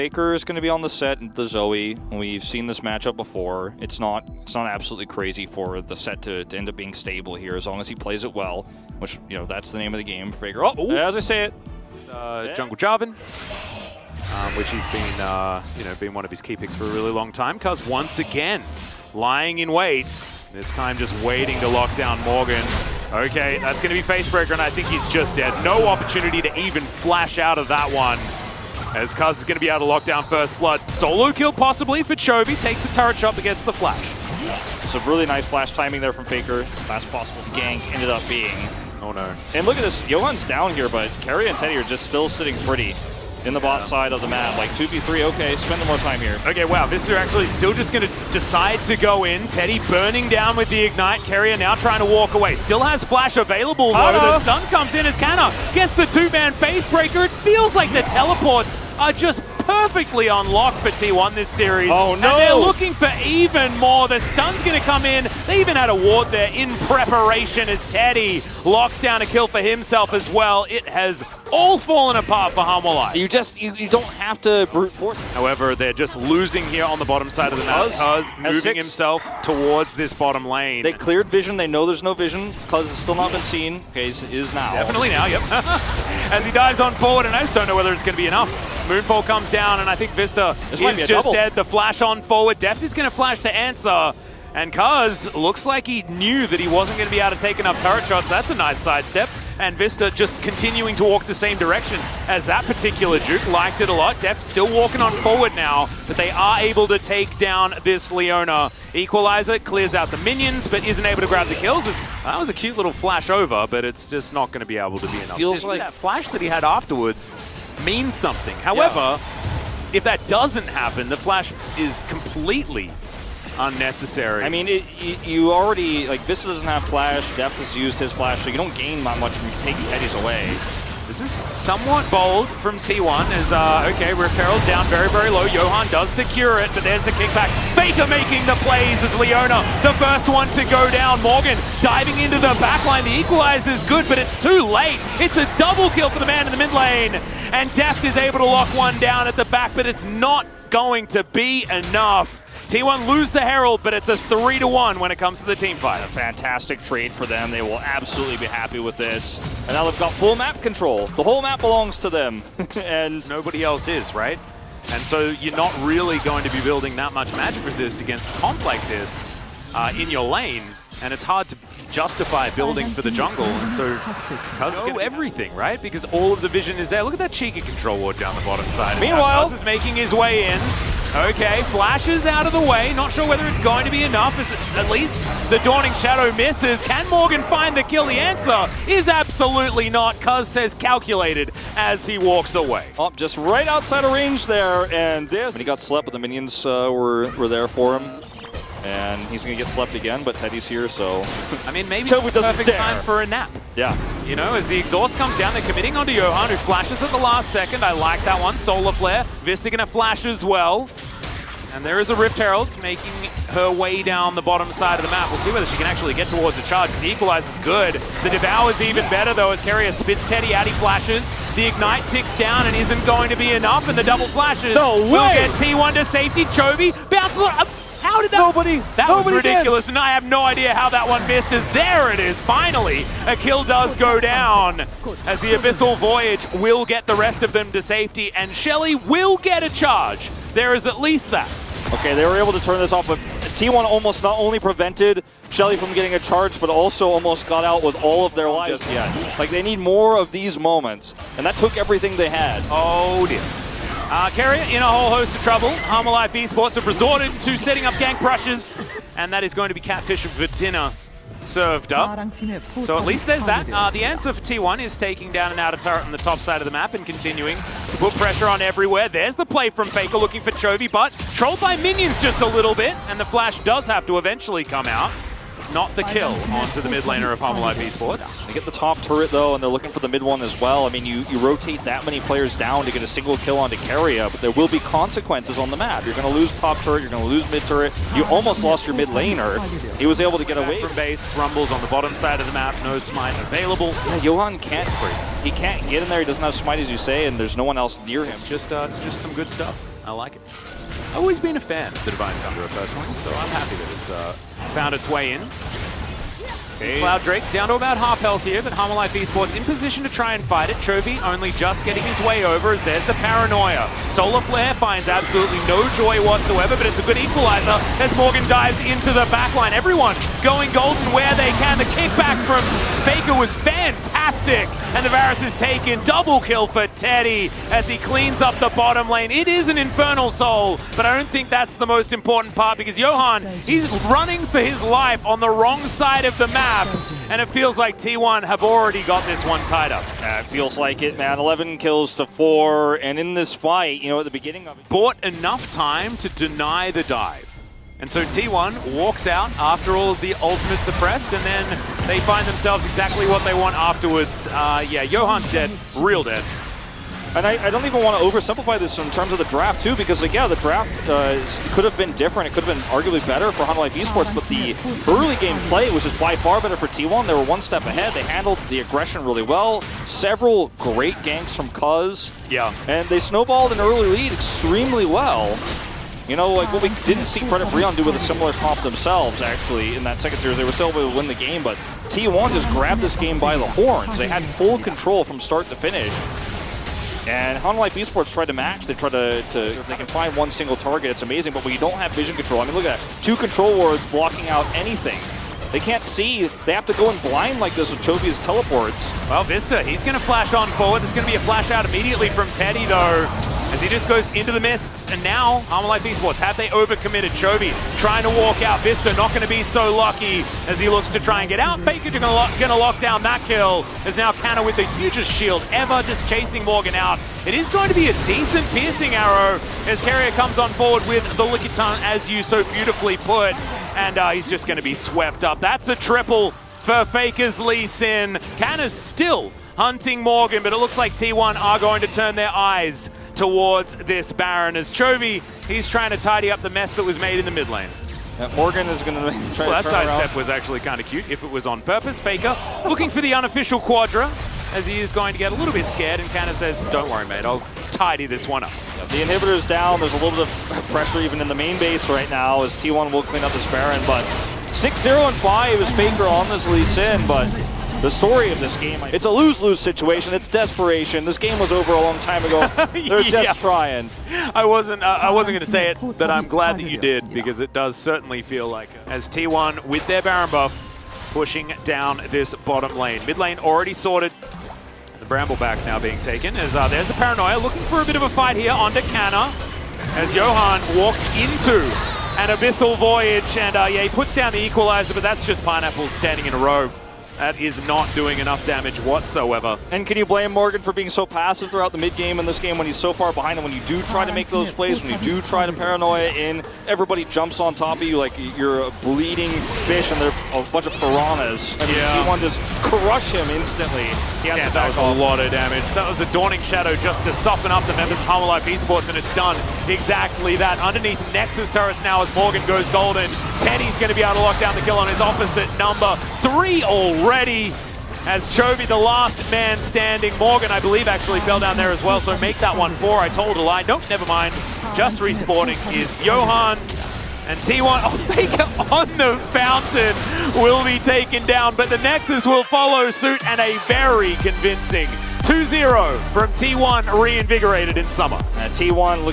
Faker is going to be on the set and the Zoe. We've seen this matchup before. It's not absolutely crazy for the set to end up being stable here as long as he plays it well, which, you know, that's the name of the game. Faker, as I say it. Jungle Jarvan, which he's been, been one of his key picks for a really long time. Cuz once again, lying in wait. This time just waiting to lock down Morgan. Okay, that's going to be Facebreaker, and I think he's just dead. No opportunity to even flash out of that one, as Cuz is going to be able to lock down first blood. Solo kill possibly for Chovy. Takes the turret shot against the flash. Some really nice flash timing there from Faker. Last possible gank ended up being. Oh no. And look at this. Johan's down here, but Carry and Teddy are just still sitting pretty in the bot side of the map. Like 2v3, okay, spend more time here. Okay, wow, this is actually still just going to decide to go in. Teddy burning down with the Ignite. Carrier now trying to walk away. Still has Flash available though. The stun comes in as Canna gets the two-man Facebreaker. It feels like the teleports are just perfectly unlocked for T1 this series. Oh no! And they're looking for even more. The stun's going to come in. They even had a ward there in preparation as Teddy locks down a kill for himself as well. It has all fallen apart for Hanwha. You don't have to brute force. However, they're just losing here on the bottom side of the map. Cuz moving himself towards this bottom lane. They cleared vision. They know there's no vision. Cuz has still not been seen. Okay, he is now. Definitely now, yep. As he dives on forward, and I just don't know whether it's going to be enough. Moonfall comes down, and I think Vista is just dead. The flash on forward. Deft is going to flash to answer. And Cuz looks like he knew that he wasn't going to be able to take enough turret shots. That's a nice sidestep. And Vista just continuing to walk the same direction as that particular Juke. Liked it a lot. Deft still walking on forward now, but they are able to take down this Leona. Equalizer clears out the minions, but isn't able to grab the kills. That was a cute little flash over, but it's just not going to be able to be enough. Feels like that flash that he had afterwards means something. However, if that doesn't happen, the flash is completely unnecessary. I mean, you already, like, Vista doesn't have flash, Deft has used his flash, so you don't gain that much from taking Teddy's away. This is somewhat bold from T1 as, okay, Rift Herald down very, very low. Johan does secure it, but there's the kickback. Faker making the plays as Leona, the first one to go down. Morgan diving into the backline. The equalizer is good, but it's too late. It's a double kill for the man in the mid lane. And Deft is able to lock one down at the back, but it's not going to be enough. T1 lose the Herald, but it's a 3-1 when it comes to the team fight. A fantastic trade for them. They will absolutely be happy with this. And now they've got full map control. The whole map belongs to them. And nobody else is, right? And so you're not really going to be building that much magic resist against a comp like this in your lane. And it's hard to justify building for the jungle. And so Cuz go everything, right? Because all of the vision is there. Look at that cheeky control ward down the bottom side. Meanwhile, Cuz is making his way in. Okay, flashes out of the way. Not sure whether it's going to be enough. At least the Dawning Shadow misses. Can Morgan find the kill? The answer is absolutely not. Cuz says calculated as he walks away. Up just right outside of range there. And this, when he got slept, but the minions were there for him. And he's going to get slept again, but Teddy's here, so... I mean, maybe it's the perfect time for a nap. Yeah. You know, as the exhaust comes down, they're committing onto Johan, who flashes at the last second. I like that one. Solar Flare. Vista going to flash as well. And there is a Rift Herald making her way down the bottom side of the map. We'll see whether she can actually get towards the charge. The Equalizer's good. The Devour's even better, though, as Carrier spits Teddy out. He flashes. The Ignite ticks down and isn't going to be enough, and the double flashes will get T1 to safety. Chovy bounces... How did that? That was ridiculous, and I have no idea how that one missed. As there it is, finally, a kill does go down. As the Abyssal Voyage will get the rest of them to safety, and Shelly will get a charge. There is at least that. Okay, they were able to turn this off, but T1 almost not only prevented Shelly from getting a charge, but also almost got out with all of their lives. Like, they need more of these moments, and that took everything they had. Oh dear. Carrier in a whole host of trouble. Hanwha Esports have resorted to setting up gank brushes, and that is going to be catfish for dinner served up. So at least there's that. The answer for T1 is taking down an outer turret on the top side of the map and continuing to put pressure on everywhere. There's the play from Faker looking for Chovy, but trolled by minions just a little bit, and the flash does have to eventually come out. Not the kill onto the mid laner of Hanwha Esports. They get the top turret though, and they're looking for the mid one as well. I mean, you rotate that many players down to get a single kill onto Carrier, but there will be consequences on the map. You're going to lose top turret, you're going to lose mid turret. You almost lost your mid laner. He was able to get away from base. Rumbles on the bottom side of the map. No smite available. Yeah, Johan can't get in there. He doesn't have smite, as you say, and there's no one else near him. It's just some good stuff. I like it. I've always been a fan of the Divine Thunderer personally, so I'm happy that it's found its way in. Cloud Drake down to about half health here, but Hanwha Esports in position to try and fight it. Chovy only just getting his way over as there's the paranoia. Solar Flare finds absolutely no joy whatsoever, but it's a good equalizer as Morgan dives into the backline. Everyone going golden where they can. The kickback from Faker was fantastic, and the Varus is taken. Double kill for Teddy as he cleans up the bottom lane. It is an Infernal Soul, but I don't think that's the most important part because Johan, he's running for his life on the wrong side of the map. And it feels like T1 have already got this one tied up. It feels like it, man. 11 kills to 4, and in this fight, you know, at the beginning of it, bought enough time to deny the dive. And so T1 walks out after all of the ultimates are pressed, and then they find themselves exactly what they want afterwards. Yeah, Johan's dead, real dead. And I don't even want to oversimplify this in terms of the draft, too, because, like, yeah, the draft could have been different. It could have been arguably better for Hanwha Esports, but the early game play was just by far better for T1. They were one step ahead. They handled the aggression really well. Several great ganks from Cuz. Yeah. And they snowballed an early lead extremely well. You know, like what we didn't see Credit Breon do with a similar comp themselves, actually, in that second series. They were still able to win the game, but T1 just grabbed this game by the horns. They had full control from start to finish. And Hanwha Esports tried to match. They tried to if they can find one single target, it's amazing. But when you don't have vision control, I mean, look at that. 2 control wards blocking out anything. They can't see. They have to go in blind like this with Chovy's teleports. Well, Vista, he's going to flash on forward. There's going to be a flash out immediately from Teddy, though, as he just goes into the mists. And now, Hanwha Esports, have they overcommitted? Chovy trying to walk out. Vista not going to be so lucky as he looks to try and get out. Faker going to lock down that kill. There's now Canna with the hugest shield ever, just chasing Morgan out. It is going to be a decent piercing arrow as Carrier comes on forward with the Lickitung, as you so beautifully put. And he's just going to be swept up. That's a triple for Faker's Lee Sin. Canna's still hunting Morgan, but it looks like T1 are going to turn their eyes towards this Baron as Chovy, he's trying to tidy up the mess that was made in the mid lane. Yeah, Morgan is going to try to that turn sidestep around. was actually kind of cute if it was on purpose. Faker looking for the unofficial Quadra as he is going to get a little bit scared, and Canna says, don't worry, mate, I'll tidy this one up. Yeah, the inhibitor's down. There's a little bit of pressure even in the main base right now as T1 will clean up this Baron, but 6-0 and 5 is Faker on this Lee Sin, but the story of this game, it's a lose-lose situation. It's desperation. This game was over a long time ago. They're just trying. I wasn't going to say it, but I'm glad that you did, because it does certainly feel like it. As T1 with their Baron buff pushing down this bottom lane. Mid lane already sorted. The Brambleback now being taken as there's the Paranoia looking for a bit of a fight here onto Canna as Johan walks into an Abyssal Voyage, and yeah, he puts down the equalizer, but that's just Pineapples standing in a row. That is not doing enough damage whatsoever. And can you blame Morgan for being so passive throughout the mid-game in this game when he's so far behind? And when you do try to make those plays, when you do try to paranoia in, everybody jumps on top of you like you're a bleeding fish and they're a bunch of piranhas. And you want to just crush him instantly. Yeah, that was a lot of damage. That was a Dawning Shadow just to soften up the members of Hanwha Esports, and it's done exactly that. Underneath Nexus turrets now as Morgan goes golden. Teddy's going to be able to lock down the kill on his opposite number 3 already. As Chovy, the last man standing. Morgan, I believe, actually fell down there as well, so make that one 4. I told a lie. Nope, never mind. Just respawning is Johan. And T1, oh, Faker on the fountain will be taken down, but the Nexus will follow suit, and a very convincing 2-0 from T1 reinvigorated in summer. T1 looking